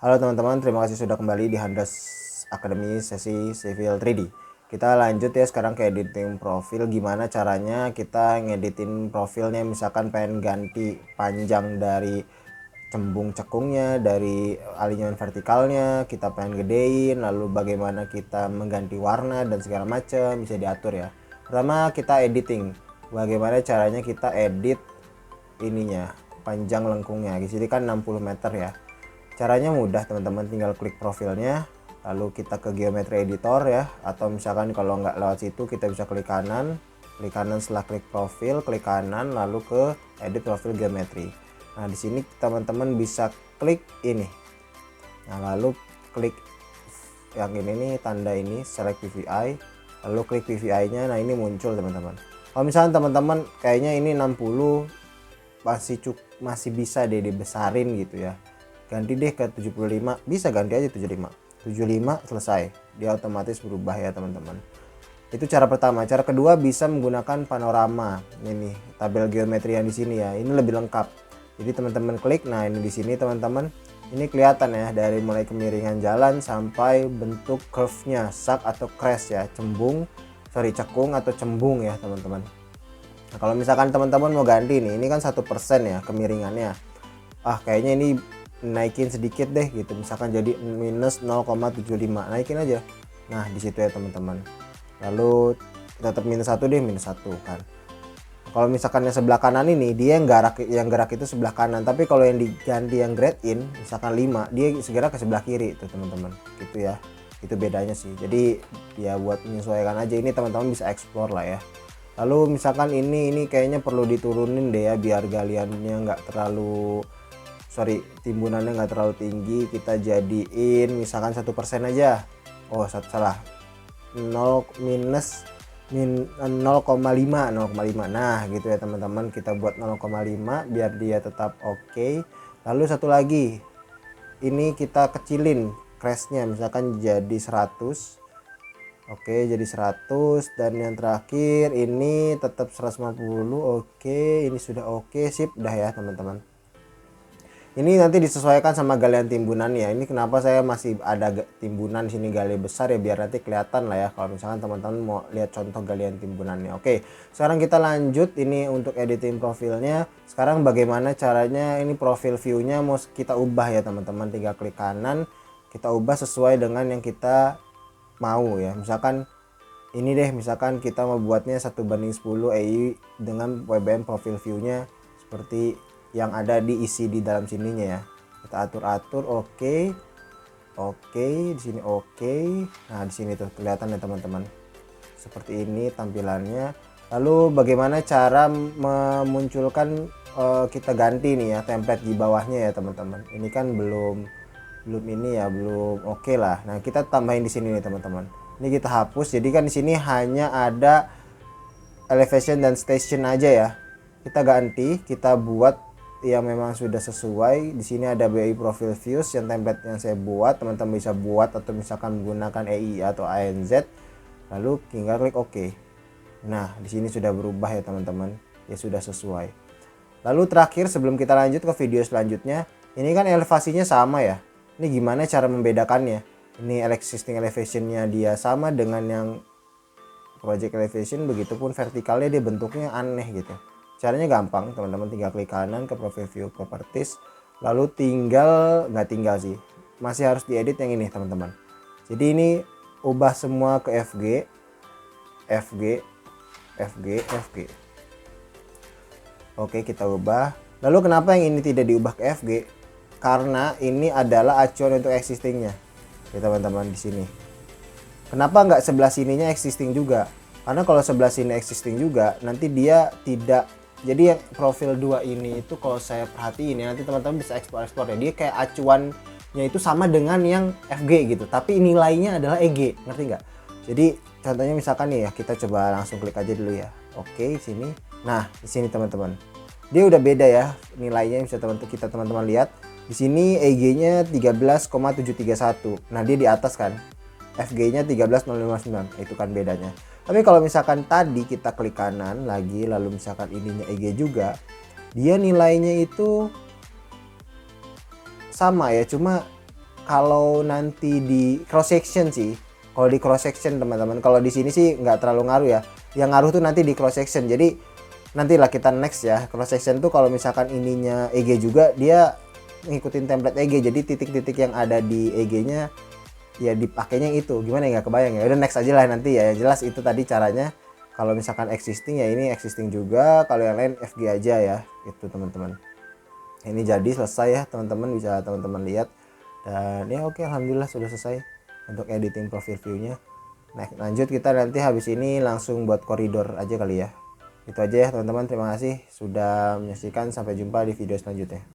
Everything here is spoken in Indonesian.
Halo teman-teman, terima kasih sudah kembali di Handas Academy sesi Civil 3D. Kita lanjut ya sekarang ke editing profil. Gimana caranya kita ngeditin profilnya, misalkan pengen ganti panjang dari cembung cekungnya, dari alinyaman vertikalnya, kita pengen gedein, lalu bagaimana kita mengganti warna dan segala macam bisa diatur ya. Pertama kita editing. Bagaimana caranya kita edit ininya, panjang lengkungnya. Di sini kan 60 meter ya. Caranya mudah teman-teman, tinggal klik profilnya, lalu kita ke geometri editor ya, atau misalkan kalau nggak lewat situ kita bisa klik kanan setelah klik profil, klik kanan lalu ke edit profil geometri. Nah di sini teman-teman bisa klik ini, nah lalu klik yang ini nih, tanda ini select PVI, lalu klik PVI nya. Nah ini muncul teman-teman. Kalau misalnya teman-teman kayaknya ini 60 masih bisa deh dibesarin gitu ya, ganti deh ke 75, bisa ganti aja 75 selesai, dia otomatis berubah ya teman-teman. Itu cara pertama. Cara kedua bisa menggunakan panorama. Ini tabel geometri yang di sini ya, ini lebih lengkap. Jadi teman-teman klik, nah ini di sini teman-teman, ini kelihatan ya dari mulai kemiringan jalan sampai bentuk curve-nya, sak atau crash ya, cekung atau cembung ya teman-teman. Nah, kalau misalkan teman-teman mau ganti nih, ini kan 1% ya kemiringannya. Kayaknya ini naikin sedikit deh gitu, misalkan jadi minus 0,75, naikin aja. Nah di situ ya teman-teman. Lalu tetap minus 1 deh, minus 1 kan. Kalau misalkan yang sebelah kanan ini dia yang gerak itu sebelah kanan, tapi kalau yang diganti yang grade in misalkan 5, dia segera ke sebelah kiri itu teman-teman. Gitu ya. Itu bedanya sih. Jadi ya buat menyesuaikan aja, ini teman-teman bisa explore lah ya. Lalu misalkan ini kayaknya perlu diturunin deh ya, biar galiannya nggak terlalu timbunannya nggak terlalu tinggi. Kita jadiin misalkan 1% aja. Salah, 0,5. Nah gitu ya teman-teman, kita buat 0,5 biar dia tetap oke. Lalu satu lagi, ini kita kecilin crashnya misalkan jadi 100. Oke, jadi 100, dan yang terakhir ini tetap 150. Oke, ini sudah oke, sip dah ya teman-teman. Ini nanti disesuaikan sama galian timbunannya. Ini kenapa saya masih ada timbunan sini gali besar ya, biar nanti kelihatan lah ya kalau misalkan teman-teman mau lihat contoh galian timbunannya. Oke, sekarang kita lanjut ini untuk editing profilnya. Sekarang bagaimana caranya ini profil view-nya mau kita ubah ya teman-teman. Tinggal klik kanan, kita ubah sesuai dengan yang kita mau ya. Misalkan ini deh, misalkan kita mau buatnya 1:10 EI dengan WBM profil view-nya seperti yang ada diisi di dalam sininya ya. Kita atur-atur, oke, di sini oke. Nah di sini tuh kelihatan ya teman-teman, seperti ini tampilannya. Lalu bagaimana cara memunculkan, kita ganti nih ya template di bawahnya ya teman-teman. Ini kan belum ini ya, belum oke lah. Nah kita tambahin di sini nih teman-teman. Ini kita hapus, jadi kan di sini hanya ada elevation dan station aja ya. Kita ganti, kita buat yang memang sudah sesuai. Di sini ada BI profile views yang template yang saya buat, teman-teman bisa buat atau misalkan menggunakan EI atau ANZ. Lalu tinggal klik OK. Nah di sini sudah berubah ya teman-teman, ya sudah sesuai. Lalu terakhir sebelum kita lanjut ke video selanjutnya, ini kan elevasinya sama ya. Ini gimana cara membedakannya? Ini existing elevationnya dia sama dengan yang project elevation, begitupun vertikalnya dia bentuknya aneh gitu. Caranya gampang teman-teman, tinggal klik kanan ke profile view properties, lalu masih harus diedit yang ini teman-teman. Jadi ini ubah semua ke FG. Oke, kita ubah. Lalu kenapa yang ini tidak diubah ke FG? Karena ini adalah acuan untuk existingnya ya teman-teman di sini. Kenapa nggak sebelah sininya existing juga? Karena kalau sebelah sini existing juga, nanti dia tidak. Jadi yang profil 2 ini itu kalau saya perhatiin ya, nanti teman-teman bisa explore ya, dia kayak acuannya itu sama dengan yang FG gitu, tapi nilainya adalah EG, ngerti nggak? Jadi contohnya misalkan nih ya, kita coba langsung klik aja dulu ya. Oke, sini. Nah di sini teman-teman, dia udah beda ya nilainya. Bisa teman-teman lihat di sini EG-nya 13,731. Nah dia di atas kan, FG-nya 13,059, itu kan bedanya. Tapi kalau misalkan tadi kita klik kanan lagi, lalu misalkan ininya EG juga, dia nilainya itu sama ya, cuma kalau nanti di cross section sih, kalau di cross section teman-teman, kalau di sini sih nggak terlalu ngaruh ya. Yang ngaruh tuh nanti di cross section. Jadi nantilah kita next ya. Cross section tuh kalau misalkan ininya EG juga, dia ngikutin template EG. Jadi titik-titik yang ada di EG-nya ya dipakainya itu. Gimana ya, nggak kebayang ya. Udah next aja lah nanti ya. Jelas itu tadi caranya. Kalau misalkan existing ya ini existing juga. Kalau yang lain FG aja ya. Itu teman-teman. Ini jadi selesai ya teman-teman, bisa teman-teman lihat. Dan ya oke, alhamdulillah sudah selesai untuk editing profile view-nya. Nah, lanjut kita nanti habis ini langsung buat koridor aja kali ya. Itu aja ya teman-teman, terima kasih sudah menyaksikan, sampai jumpa di video selanjutnya.